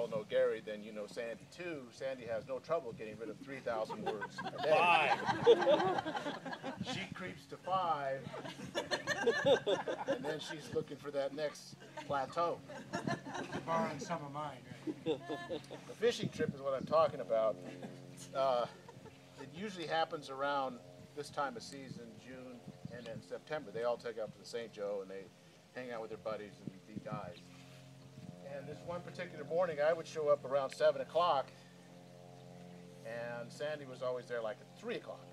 all know Gary, then you know Sandy too. Sandy has no trouble getting rid of 3,000 words a day. 5. She creeps to 5, and then she's looking for that next plateau. Borrowing some of mine, right? The fishing trip is what I'm talking about. It usually happens around this time of season, June and then September. They all take up to the St. Joe and they hang out with their buddies and be guys. And this one particular morning, I would show up around 7 o'clock, and Sandy was always there like at 3 o'clock,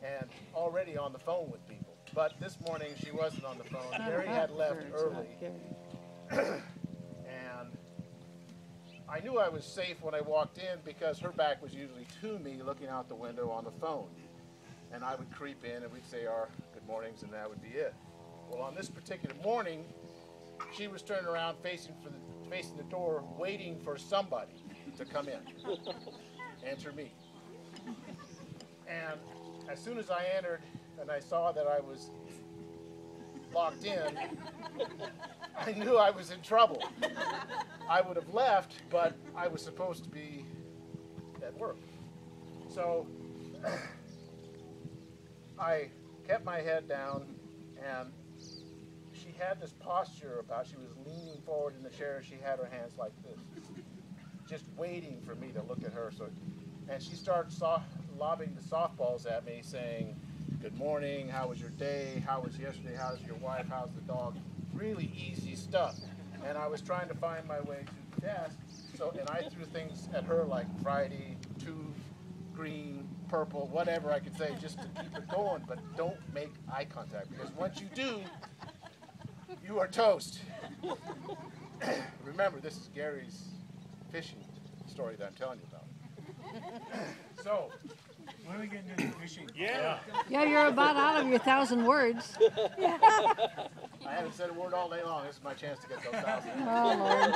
and already on the phone with people. But this morning, she wasn't on the phone. Gary had left early, and I knew I was safe when I walked in because her back was usually to me looking out the window on the phone. And I would creep in and we'd say our good mornings and that would be it. Well, on this particular morning, she was turning around facing the door, waiting for somebody to come in. Enter me. And as soon as I entered and I saw that I was locked in, I knew I was in trouble. I would have left, but I was supposed to be at work. So I kept my head down, and she had this posture about, she was leaning forward in the chair, she had her hands like this, just waiting for me to look at her. So, and she started lobbing the softballs at me, saying, good morning, how was your day, how was yesterday, how's your wife, how's the dog? Really easy stuff. And I was trying to find my way to the desk, and I threw things at her like Friday, 2, green, purple, whatever I could say, just to keep it going, but don't make eye contact, because once you do, you are toast. Remember, this is Gary's fishing story that I'm telling you about. So, when are we getting to the fishing? Yeah. Yeah, you're about out of your 1,000 words. I haven't said a word all day long. This is my chance to get those 1,000. Oh, Lord.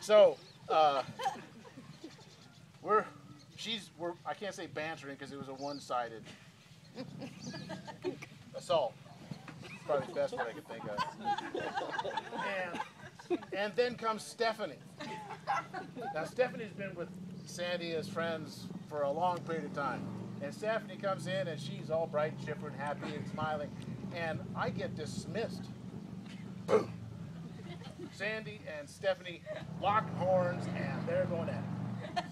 So, I can't say bantering because it was a one-sided assault. It's probably the best word I could think of. And then comes Stephanie. Now, Stephanie's been with Sandy as friends for a long period of time. And Stephanie comes in and she's all bright, chipper, and happy and smiling. And I get dismissed. Boom. Sandy and Stephanie lock horns and they're going at it.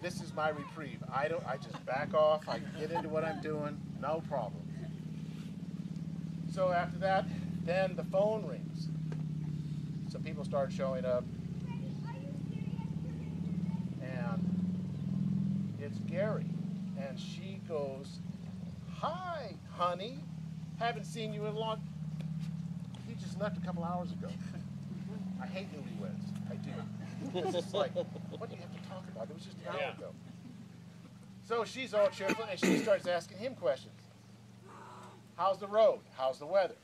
This is my reprieve. I just back off. I get into what I'm doing. No problem. So after that, then the phone rings. Some people start showing up. And it's Gary. And she goes, hi, honey. Haven't seen you in a long... You just left a couple hours ago. I hate newlyweds. I do. Because it's like, what do you have to talk about? It was just an hour ago. So she's all cheerful, and she starts asking him questions. How's the road? How's the weather?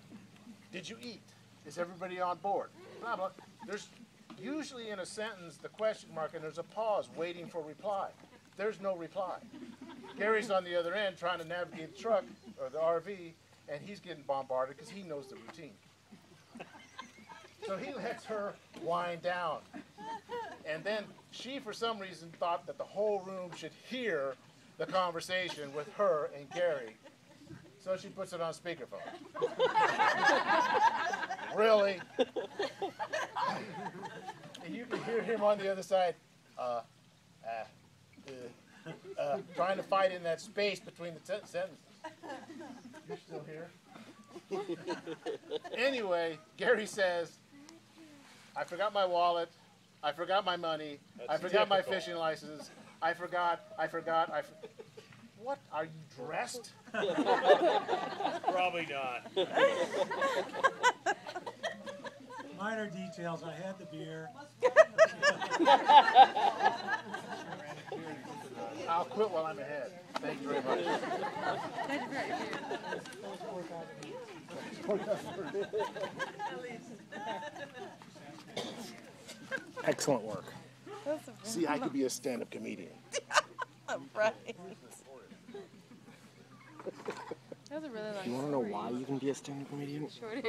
Did you eat? Is everybody on board? Blah, blah. There's usually in a sentence the question mark, and there's a pause waiting for reply. There's no reply. Gary's on the other end trying to navigate the truck, or the RV, and he's getting bombarded because he knows the routine. So he lets her wind down. And then she, for some reason, thought that the whole room should hear the conversation with her and Gary. So she puts it on speakerphone. Really? And you can hear him on the other side, trying to fight in that space between the sentences. You're still here? Anyway, Gary says, I forgot my wallet, I forgot my money, I forgot my fishing license, I forgot. What, are you dressed? Probably not. Minor details, I had the beer. I'll quit while I'm ahead. Thank you very much. Excellent work. See, I could be a stand-up comedian. Right. That was a really long You want to know why you can be a stand-up comedian? short